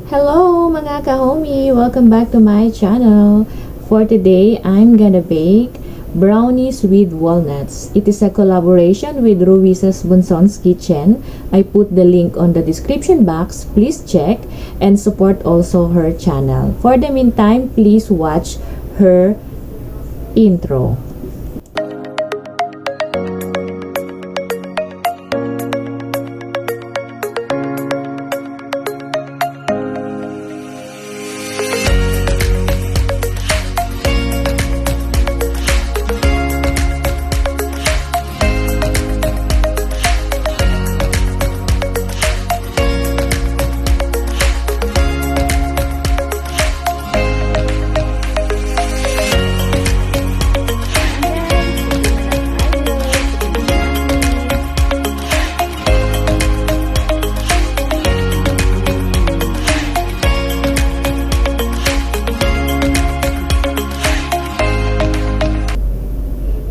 Hello mga ka-homie! Welcome back to my channel. For today, I'm gonna bake brownies with walnuts. It is a collaboration with Ruisa's Bonson's Kitchen. I put the link on the description box. Please check and support also her channel. For the meantime, please watch her intro.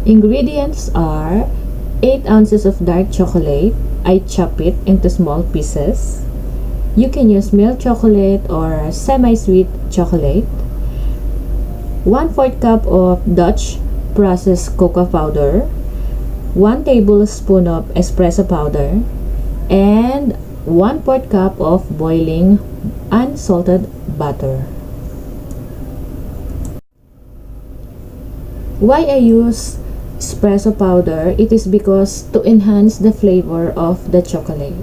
Ingredients are 8 ounces of dark chocolate. I chop it into small pieces. You can use milk chocolate or semi-sweet chocolate. 1/4 cup of Dutch processed cocoa powder. 1 tablespoon of espresso powder. And 1/4 cup of boiling unsalted butter. Why I use espresso powder? It is because to enhance the flavor of the chocolate.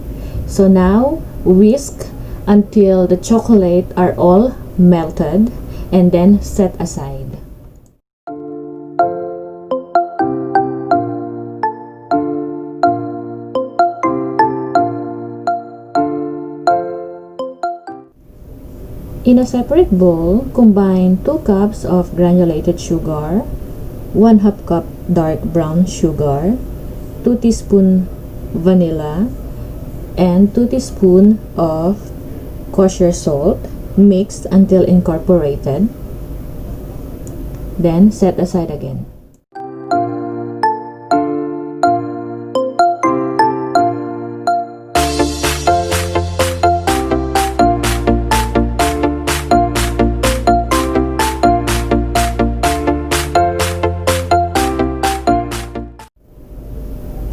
So now whisk until the chocolate are all melted and then set aside. In a separate bowl, combine 2 cups of granulated sugar, 1/2 cup dark brown sugar, 2 teaspoon vanilla, and 2 teaspoon of kosher salt, mixed until incorporated. Then set aside again.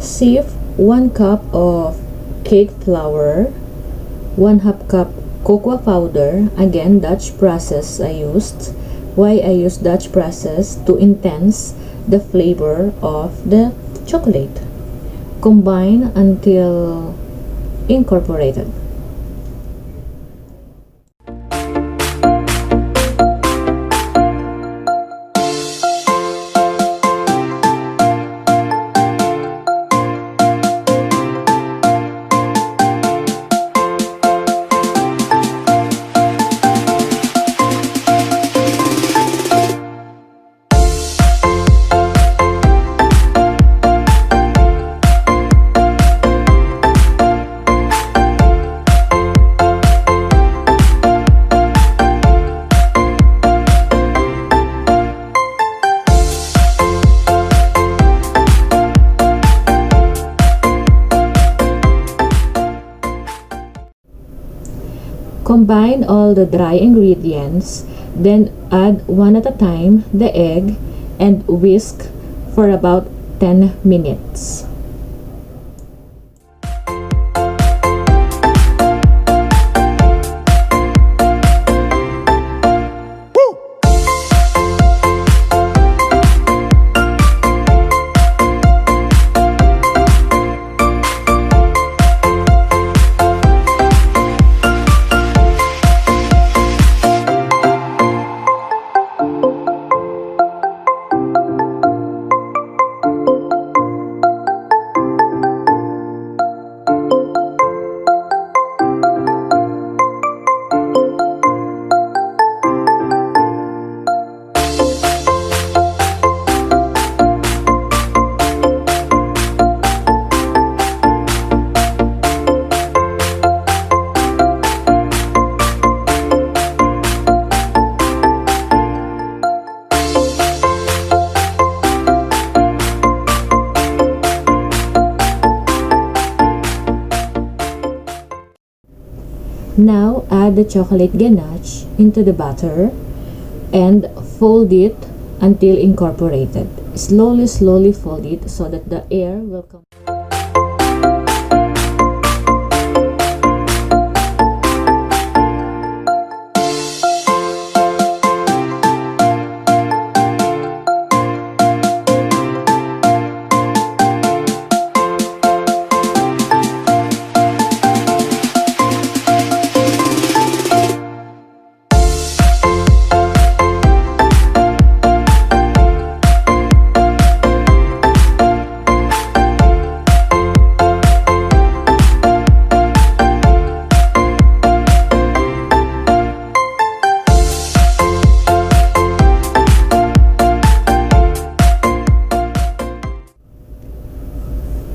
Sieve 1 cup of cake flour, 1/2 cup cocoa powder, again Dutch process I used. Why I use Dutch process? To enhance the flavor of the chocolate. Combine until incorporated. Combine all the dry ingredients, then add one at a time the egg and whisk for about 10 minutes. Now add the chocolate ganache into the batter and fold it until incorporated. Slowly fold it so that the air will come.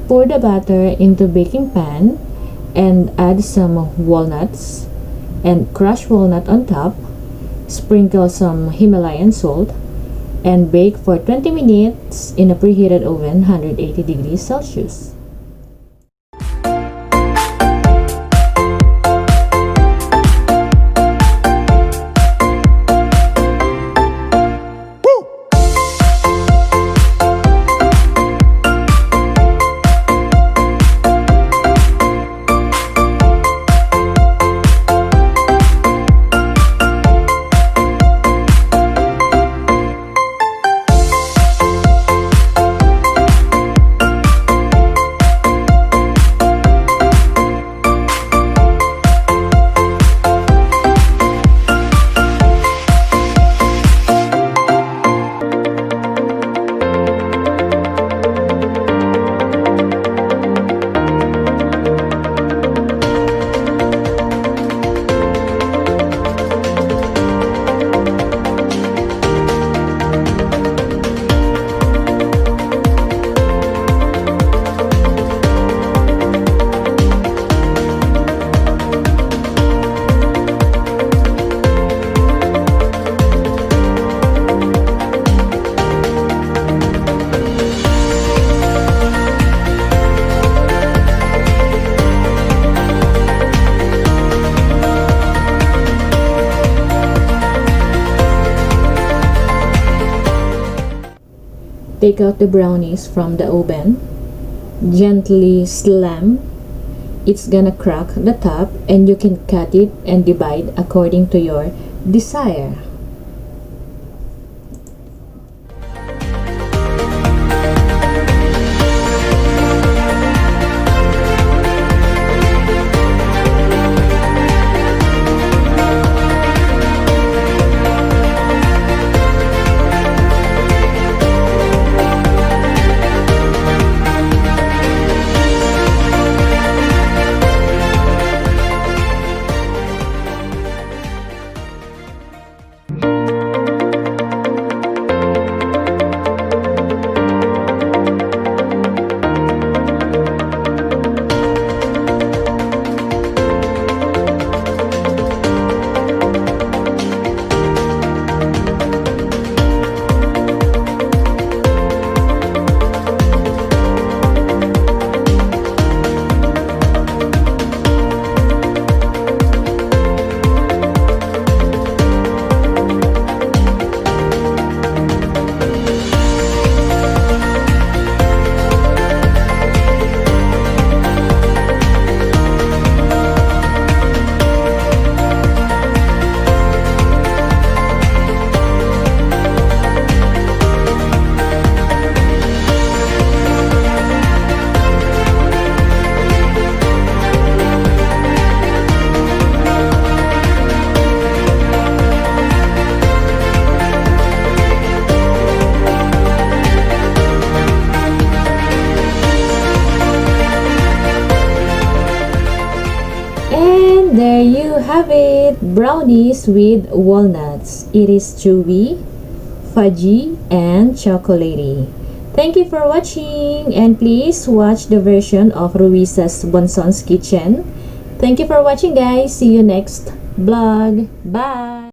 Pour the batter into baking pan and add some walnuts and crushed walnut on top. Sprinkle some Himalayan salt and bake for 20 minutes in a preheated oven 180 degrees Celsius. Take out the brownies from the oven. Gently slam. It's gonna crack the top and you can cut it and divide according to your desire. There you have it, brownies with walnuts. It is chewy, fudgy, and chocolatey. Thank you for watching, and please watch the version of Ruisa's Bonson's Kitchen. Thank you for watching, guys. See you next vlog. Bye!